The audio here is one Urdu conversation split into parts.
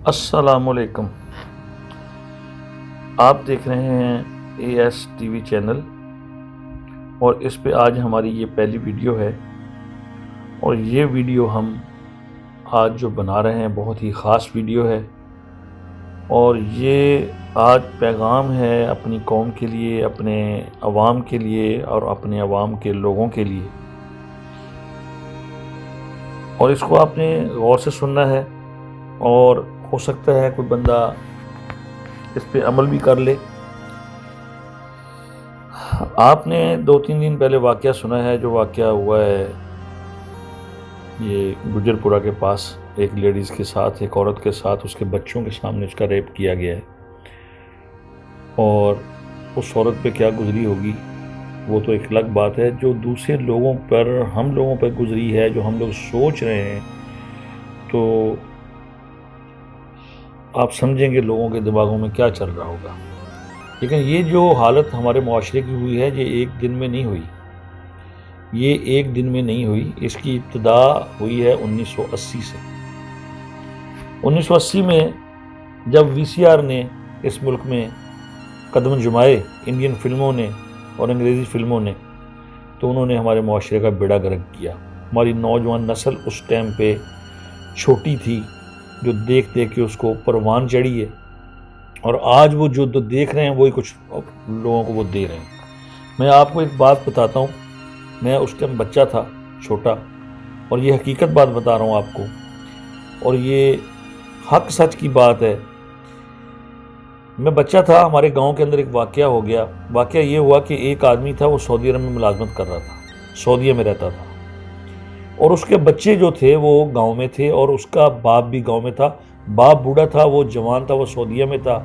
السلام علیکم. آپ دیکھ رہے ہیں AS TV چینل اور اس پہ آج ہماری یہ پہلی ویڈیو ہے. اور یہ ویڈیو ہم آج جو بنا رہے ہیں بہت ہی خاص ویڈیو ہے، اور یہ آج پیغام ہے اپنی قوم کے لیے، اپنے عوام کے لیے اور اپنے عوام کے لوگوں کے لیے. اور اس کو آپ نے غور سے سننا ہے، اور ہو سکتا ہے کوئی بندہ اس پہ عمل بھی کر لے. آپ نے 2-3 دن پہلے واقعہ سنا ہے، جو واقعہ ہوا ہے یہ گجرپورہ کے پاس ایک لیڈیز کے ساتھ، ایک عورت کے ساتھ، اس کے بچوں کے سامنے اس کا ریپ کیا گیا ہے. اور اس عورت پہ کیا گزری ہوگی وہ تو ایک الگ بات ہے. جو دوسرے لوگوں پر، ہم لوگوں پر گزری ہے، جو ہم لوگ سوچ رہے ہیں، تو آپ سمجھیں گے لوگوں کے دماغوں میں کیا چل رہا ہوگا. لیکن یہ جو حالت ہمارے معاشرے کی ہوئی ہے، یہ ایک دن میں نہیں ہوئی. یہ ایک دن میں نہیں ہوئی. اس کی ابتدا ہوئی ہے 1980 سے. 1980 میں جب VCR نے اس ملک میں قدم جمائے، انڈین فلموں نے اور انگریزی فلموں نے، تو انہوں نے ہمارے معاشرے کا بیڑا غرق کیا. ہماری نوجوان نسل اس ٹائم پہ چھوٹی تھی، جو دیکھ کے اس کو پروان چڑھی ہے، اور آج وہ جو دیکھ رہے ہیں وہی کچھ لوگوں کو وہ دے رہے ہیں. میں آپ کو ایک بات بتاتا ہوں. میں اس ٹائم بچہ تھا، چھوٹا، اور یہ حقیقت بات بتا رہا ہوں آپ کو، اور یہ حق سچ کی بات ہے. میں بچہ تھا، ہمارے گاؤں کے اندر ایک واقعہ ہو گیا. واقعہ یہ ہوا کہ ایک آدمی تھا، وہ سعودی عرب میں ملازمت کر رہا تھا، سعودیہ میں رہتا تھا، اور اس کے بچے جو تھے وہ گاؤں میں تھے، اور اس کا باپ بھی گاؤں میں تھا. باپ بوڑھا تھا، وہ جوان تھا، وہ سعودیہ میں تھا.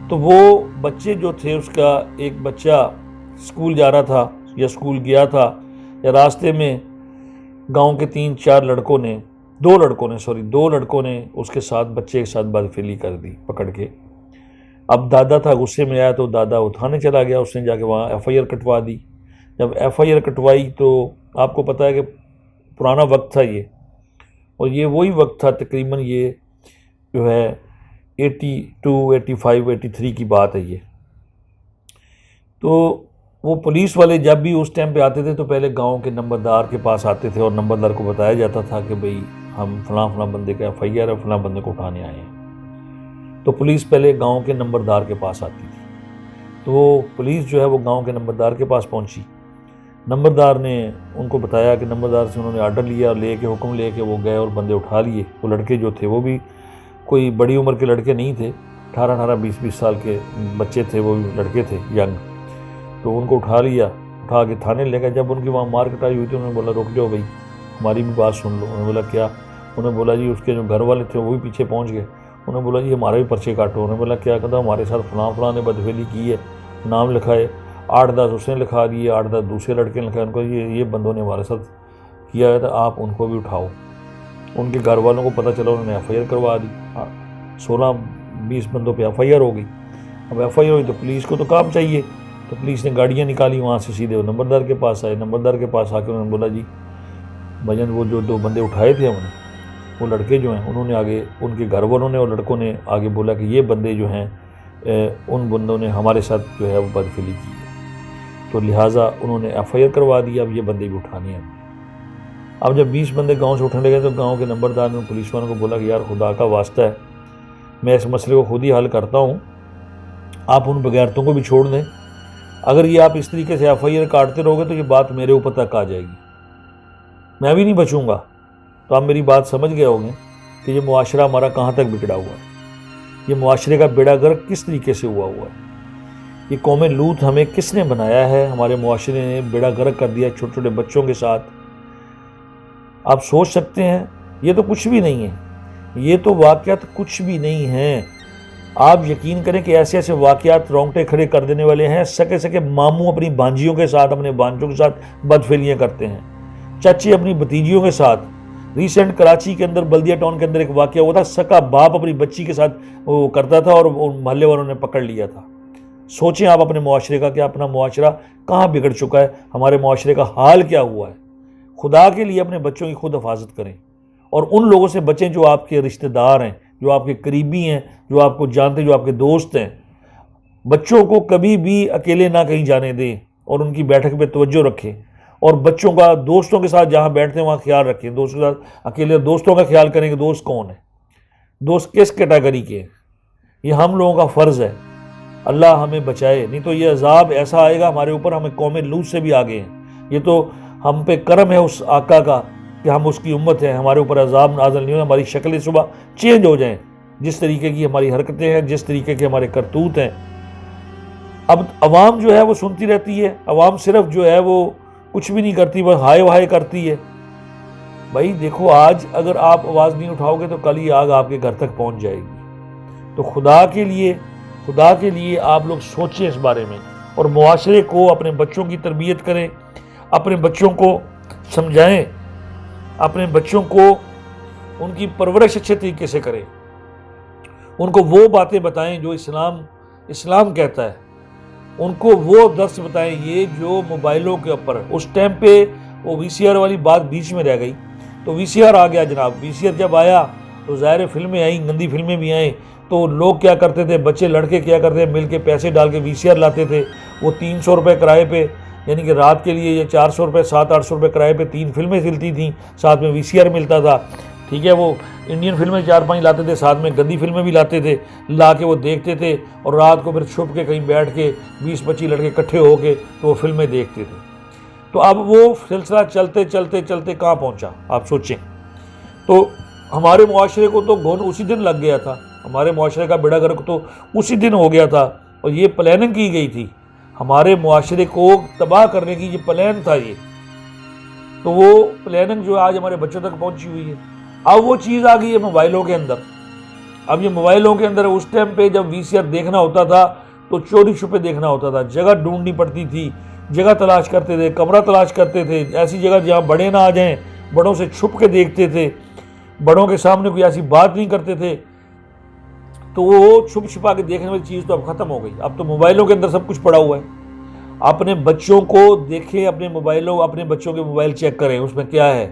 تو وہ بچے جو تھے، اس کا ایک بچہ اسکول جا رہا تھا یا اسکول گیا تھا، یا راستے میں گاؤں کے 3-4 لڑکوں نے، دو لڑکوں نے اس کے ساتھ، بچے کے ساتھ بدفعلی کر دی پکڑ کے. اب دادا تھا، غصے میں آیا تو دادا اٹھانے چلا گیا. اس نے جا کے وہاں FIR کٹوا دی. جب FIR کٹوائی تو آپ کو پتہ ہے کہ پرانا وقت تھا یہ، اور یہ وہی وقت تھا تقریباً، یہ جو ہے 82 85 83 کی بات ہے یہ. تو وہ پولیس والے جب بھی اس ٹائم پہ آتے تھے تو پہلے گاؤں کے نمبردار کے پاس آتے تھے، اور نمبردار کو بتایا جاتا تھا کہ بھئی ہم فلاں بندے کا FIR ہے، فلاں بندے کو اٹھانے آئے ہیں. تو پولیس پہلے گاؤں کے نمبردار کے پاس آتی تھی. تو وہ پولیس جو ہے وہ گاؤں کے نمبردار کے پاس پہنچی. نمبردار نے ان کو بتایا کہ نمبردار سے انہوں نے آرڈر لیا، لے کے حکم لے کے وہ گئے اور بندے اٹھا لیے. وہ لڑکے جو تھے وہ بھی کوئی بڑی عمر کے لڑکے نہیں تھے، 18 20 سال کے بچے تھے، وہ لڑکے تھے ینگ. تو ان کو اٹھا لیا، اٹھا کے تھانے لے گئے. جب ان کی وہاں مار کٹائی ہوئی تھی، انہوں نے بولا رک جاؤ بھائی، ہماری بھی بات سن لو. انہوں نے بولا کیا؟ انہوں نے بولا جی اس کے جو گھر والے تھے وہ بھی پیچھے پہنچ گئے. انہوں نے بولا جی ہمارے بھی پرچے کاٹو. انہوں نے بولا کیا؟ کہتا ہمارے ساتھ فلاں نے بدفعلی کی ہے. نام لکھائے، 8-10 اس نے لکھا دیے، 8-10 دوسرے لڑکے نے لکھائے. ان کو یہ بندوں نے ہمارے ساتھ کیا ہے، تو آپ ان کو بھی اٹھاؤ. ان کے گھر والوں کو پتہ چلا، انہوں نے FIR کروا دی. 16-20 بندوں پہ FIR ہو گئی. اب FIR ہوئی تو پولیس کو تو کام چاہیے، تو پولیس نے گاڑیاں نکالی، وہاں سے سیدھے وہ نمبردار کے پاس آئے. نمبردار کے پاس آ کے انہوں نے بولا جی بھجن وہ جو 2 بندے اٹھائے تھے ہم نے، وہ لڑکے جو ہیں، انہوں نے آگے، ان کے گھر والوں نے اور لڑکوں نے آگے بولا کہ یہ بندے جو ہیں، ان بندوں نے ہمارے ساتھ جو ہے وہ بدفعلی کی ہے، تو لہٰذا انہوں نے FIR کروا دیا. اب یہ بندے بھی اٹھانے ہیں. اب جب 20 بندے گاؤں سے اٹھنے لگے تو گاؤں کے نمبردار نے پولیس والوں کو بولا کہ یار خدا کا واسطہ ہے، میں اس مسئلے کو خود ہی حل کرتا ہوں، آپ ان بغیرتوں کو بھی چھوڑ دیں. اگر یہ آپ اس طریقے سے FIR کاٹتے رہو گے تو یہ بات میرے اوپر تک آ جائے گی، میں بھی نہیں بچوں گا. تو آپ میری بات سمجھ گئے ہوں گے کہ یہ معاشرہ ہمارا کہاں تک بگڑا ہوا ہے، یہ معاشرے کا بیڑا غرق کس طریقے سے ہوا ہے. یہ قوم لوط ہمیں کس نے بنایا ہے؟ ہمارے معاشرے نے بیڑا غرق کر دیا چھوٹے چھوٹے بچوں کے ساتھ. آپ سوچ سکتے ہیں یہ تو کچھ بھی نہیں ہے، یہ تو واقعات کچھ بھی نہیں ہیں. آپ یقین کریں کہ ایسے ایسے واقعات رونگٹے کھڑے کر دینے والے ہیں. سکے ماموں اپنی بانجیوں کے ساتھ، اپنے بانجوں کے ساتھ بدفعلیاں کرتے ہیں، چچے اپنی بھتیجیوں کے ساتھ. ریسنٹ کراچی کے اندر، بلدیہ ٹاؤن کے اندر ایک واقعہ ہوا تھا، سکا باپ اپنی بچی کے ساتھ وہ کرتا تھا اور محلے والوں نے پکڑ لیا تھا. سوچیں آپ اپنے معاشرے کا کہ اپنا معاشرہ کہاں بگڑ چکا ہے، ہمارے معاشرے کا حال کیا ہوا ہے. خدا کے لیے اپنے بچوں کی خود حفاظت کریں، اور ان لوگوں سے بچیں جو آپ کے رشتہ دار ہیں، جو آپ کے قریبی ہیں، جو آپ کو جانتے ہیں، جو آپ کے دوست ہیں، بچوں کو کبھی بھی اکیلے نہ کہیں جانے دیں اور ان کی بیٹھک پہ توجہ رکھیں، اور بچوں کا دوستوں کے ساتھ جہاں بیٹھتے ہیں وہاں خیال رکھیں۔ دوستوں کے ساتھ اکیلے دوستوں کا خیال کریں کہ دوست کون ہے، دوست کس کیٹیگری کے ہیں، یہ ہم لوگوں کا فرض ہے۔ اللہ ہمیں بچائے، نہیں تو یہ عذاب ایسا آئے گا ہمارے اوپر، ہمیں قوم لوط سے بھی آگے ہیں۔ یہ تو ہم پہ کرم ہے اس آقا کا کہ ہم اس کی امت ہیں، ہمارے اوپر عذاب نازل نہیں ہونا، ہماری شکلیں صبح چینج ہو جائیں، جس طریقے کی ہماری حرکتیں ہیں، جس طریقے کے ہمارے کرتوت ہیں۔ اب عوام جو ہے وہ سنتی رہتی ہے، عوام صرف جو ہے وہ کچھ بھی نہیں کرتی، وہ ہائے وہائے کرتی ہے۔ بھائی دیکھو، آج اگر آپ آواز نہیں اٹھاؤ گے تو کل ہی آگ آپ کے گھر تک پہنچ جائے گی۔ تو خدا کے لیے آپ لوگ سوچیں اس بارے میں، اور معاشرے کو، اپنے بچوں کی تربیت کریں، اپنے بچوں کو سمجھائیں، اپنے بچوں کو ان کی پرورش اچھے طریقے سے کریں، ان کو وہ باتیں بتائیں جو اسلام کہتا ہے، ان کو وہ درس بتائیں۔ یہ جو موبائلوں کے اوپر اس ٹائم پہ وہ وی سی آر والی بات بیچ میں رہ گئی، تو وی سی آر آ گیا جناب۔ وی سی آر جب آیا تو ظاہر فلمیں آئیں، گندی فلمیں بھی آئیں، تو لوگ کیا کرتے تھے، بچے لڑکے کیا کرتے تھے، مل کے پیسے ڈال کے وی سی آر لاتے تھے۔ وہ 300 روپے کرائے پہ، یعنی کہ رات کے لیے، یہ 400 روپے 700-800 روپے کرائے پہ 3 فلمیں چلتی تھیں، ساتھ میں وی سی آر ملتا تھا، ٹھیک ہے۔ وہ انڈین فلمیں 4-5 لاتے تھے، ساتھ میں گندی فلمیں بھی لاتے تھے، لا کے وہ دیکھتے تھے، اور رات کو پھر چھپ کے کہیں بیٹھ کے 20-25 لڑکے اکٹھے ہو کے تو وہ فلمیں دیکھتے تھے۔ تو اب وہ سلسلہ چلتے چلتے چلتے کہاں پہنچا، آپ سوچیں۔ تو ہمارے معاشرے کو تو گھن اسی دن لگ گیا تھا، ہمارے معاشرے کا بیڑا گرک تو اسی دن ہو گیا تھا، اور یہ پلاننگ کی گئی تھی ہمارے معاشرے کو تباہ کرنے کی، یہ پلان تھا یہ۔ تو وہ پلاننگ جو آج ہمارے بچوں تک پہنچی ہوئی ہے۔ اب وہ چیز آ گئی ہے موبائلوں کے اندر۔ اب یہ موبائلوں کے اندر اس ٹائم پہ جب وی سی آر دیکھنا ہوتا تھا تو چوری چھپے دیکھنا ہوتا تھا، جگہ ڈھونڈنی پڑتی تھی، جگہ تلاش کرتے تھے، کمرہ تلاش کرتے تھے، ایسی جگہ جہاں بڑے نہ آ جائیں، بڑوں سے چھپ کے دیکھتے تھے، بڑوں کے سامنے کوئی ایسی بات نہیں کرتے تھے۔ تو وہ چھپ چھپا کے دیکھنے والی چیز تو اب ختم ہو گئی، اب تو موبائلوں کے اندر سب کچھ پڑا ہوا ہے۔ اپنے بچوں کو دیکھیں، اپنے بچوں کے موبائل چیک کریں اس میں کیا ہے۔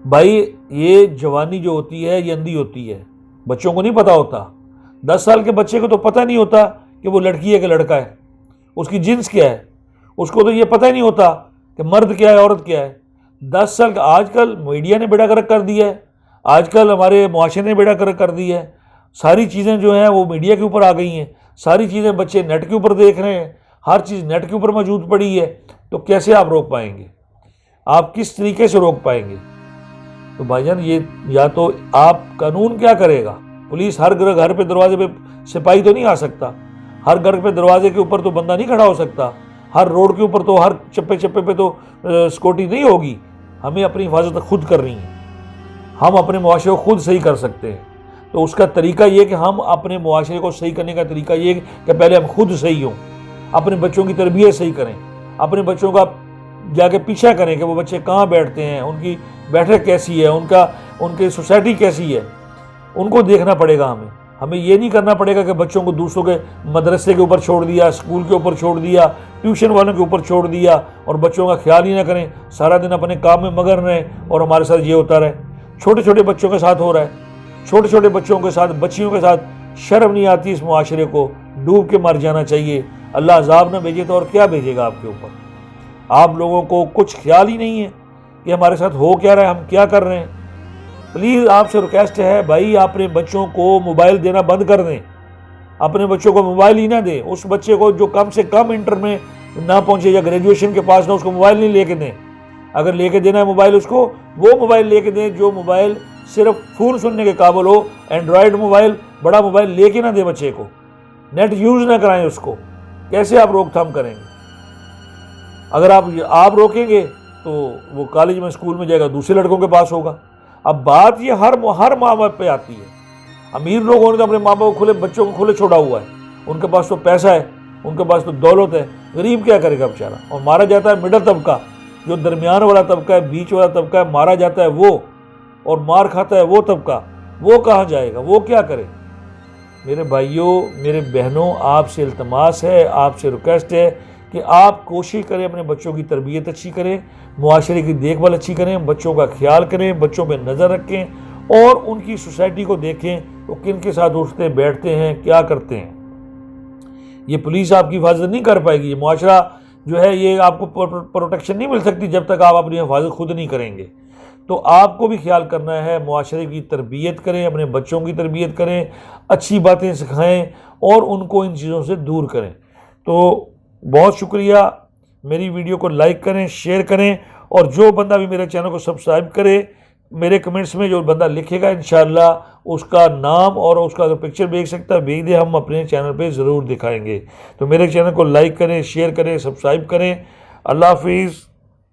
بھائی یہ جوانی جو ہوتی ہے یہ اندھی ہوتی ہے، بچوں کو نہیں پتا ہوتا۔ 10 سال کے بچے کو تو پتہ نہیں ہوتا کہ وہ لڑکی ہے کہ لڑکا ہے، اس کی جنس کیا ہے، اس کو تو یہ پتہ ہی نہیں ہوتا کہ مرد کیا ہے عورت کیا ہے۔ 10 سال کا آج کل میڈیا نے بیڑا گرک کر دیا ہے، آج کل ہمارے معاشرے نے بیڑا گرک کر دیا ہے، ساری چیزیں جو ہیں وہ میڈیا کے اوپر آ گئی ہیں، ساری چیزیں بچے نیٹ کے اوپر دیکھ رہے ہیں، ہر چیز نیٹ کے اوپر موجود پڑی ہے۔ تو کیسے آپ روک پائیں گے، آپ کس طریقے سے روک پائیں گے؟ تو بھائی جان یہ یا تو آپ قانون کیا کرے گا، پولیس ہر گھر پہ دروازے پہ سپاہی تو نہیں آ سکتا، ہر گھر پہ دروازے کے اوپر تو بندہ نہیں کھڑا ہو سکتا، ہر روڈ کے اوپر تو ہر چپے چپے پہ تو سیکورٹی نہیں ہوگی۔ ہمیں اپنی حفاظت خود کرنی ہے، ہم اپنے معاشرے کو خود صحیح کر سکتے ہیں۔ تو اس کا طریقہ یہ کہ ہم اپنے معاشرے کو صحیح کرنے کا طریقہ یہ کہ پہلے ہم خود صحیح ہوں، اپنے بچوں کی تربیت صحیح کریں، اپنے بچوں کا جا کے پیچھا کریں کہ وہ بچے کہاں بیٹھتے ہیں، ان کی بیٹھک کیسی ہے، ان کی سوسائٹی کیسی ہے، ان کو دیکھنا پڑے گا ہمیں یہ نہیں کرنا پڑے گا کہ بچوں کو دوسروں کے مدرسے کے اوپر چھوڑ دیا، اسکول کے اوپر چھوڑ دیا، ٹیوشن والوں کے اوپر چھوڑ دیا، اور بچوں کا خیال ہی نہ کریں، سارا دن اپنے کام میں مگن رہیں، اور ہمارے ساتھ یہ ہوتا رہے۔ چھوٹے چھوٹے بچوں کے ساتھ ہو رہا ہے، چھوٹے چھوٹے بچوں کے ساتھ، بچیوں کے ساتھ۔ شرم نہیں آتی اس معاشرے کو، ڈوب کے مر جانا چاہیے۔ اللہ عذاب نہ بھیجے تو اور کیا بھیجے گا آپ کے اوپر؟ آپ لوگوں کو کچھ خیال ہی نہیں ہے کہ ہمارے ساتھ ہو کیا رہا ہے، ہم کیا کر رہے ہیں۔ پلیز آپ سے ریکویسٹ ہے بھائی، اپنے بچوں کو موبائل دینا بند کر دیں، اپنے بچوں کو موبائل ہی نہ دیں۔ اس بچے کو جو کم سے کم انٹر میں نہ پہنچے یا گریجویشن کے پاس نہ، اس کو موبائل نہیں لے کے دیں۔ اگر لے کے دینا ہے موبائل اس کو، وہ موبائل لے کے دیں جو موبائل صرف فون سننے کے قابل ہو۔ اینڈرائڈ موبائل، بڑا موبائل لے کے نہ دیں بچے کو، نیٹ یوز نہ کرائیں اس کو۔ کیسے آپ روک تھام کریں گے؟ اگر آپ روکیں گے تو وہ کالج میں اسکول میں جائے گا، دوسرے لڑکوں کے پاس ہوگا۔ اب بات یہ ہر ماں باپ پہ آتی ہے۔ امیر لوگوں نے تو اپنے ماں باپ کو بچوں کو کھلے چھوڑا ہوا ہے، ان کے پاس تو پیسہ ہے، ان کے پاس تو دولت ہے۔ غریب کیا کرے گا بیچارہ؟ اور مارا جاتا ہے مڈل طبقہ، جو درمیان والا طبقہ ہے، بیچ والا طبقہ ہے، مارا جاتا ہے وہ، اور مار کھاتا ہے وہ طبقہ۔ وہ کہاں جائے گا؟ وہ کیا کرے؟ میرے بھائیوں، میرے بہنوں، آپ سے التماس ہے، آپ سے ریکویسٹ ہے کہ آپ کوشش کریں اپنے بچوں کی تربیت اچھی کریں، معاشرے کی دیکھ بھال اچھی کریں، بچوں کا خیال کریں، بچوں پہ نظر رکھیں، اور ان کی سوسائٹی کو دیکھیں وہ کن کے ساتھ اٹھتے بیٹھتے ہیں، کیا کرتے ہیں۔ یہ پولیس آپ کی حفاظت نہیں کر پائے گی، یہ معاشرہ جو ہے یہ آپ کو پروٹیکشن نہیں مل سکتی جب تک آپ اپنی حفاظت خود نہیں کریں گے۔ تو آپ کو بھی خیال کرنا ہے، معاشرے کی تربیت کریں، اپنے بچوں کی تربیت کریں، اچھی باتیں سکھائیں اور ان کو ان چیزوں سے دور کریں۔ تو بہت شکریہ، میری ویڈیو کو لائک کریں، شیئر کریں، اور جو بندہ بھی میرے چینل کو سبسکرائب کرے، میرے کمنٹس میں جو بندہ لکھے گا انشاءاللہ اس کا نام اور اس کا اگر پکچر بھیج سکتا ہے بھیج دے، ہم اپنے چینل پہ ضرور دکھائیں گے۔ تو میرے چینل کو لائک کریں، شیئر کریں، سبسکرائب کریں۔ اللہ حافظ۔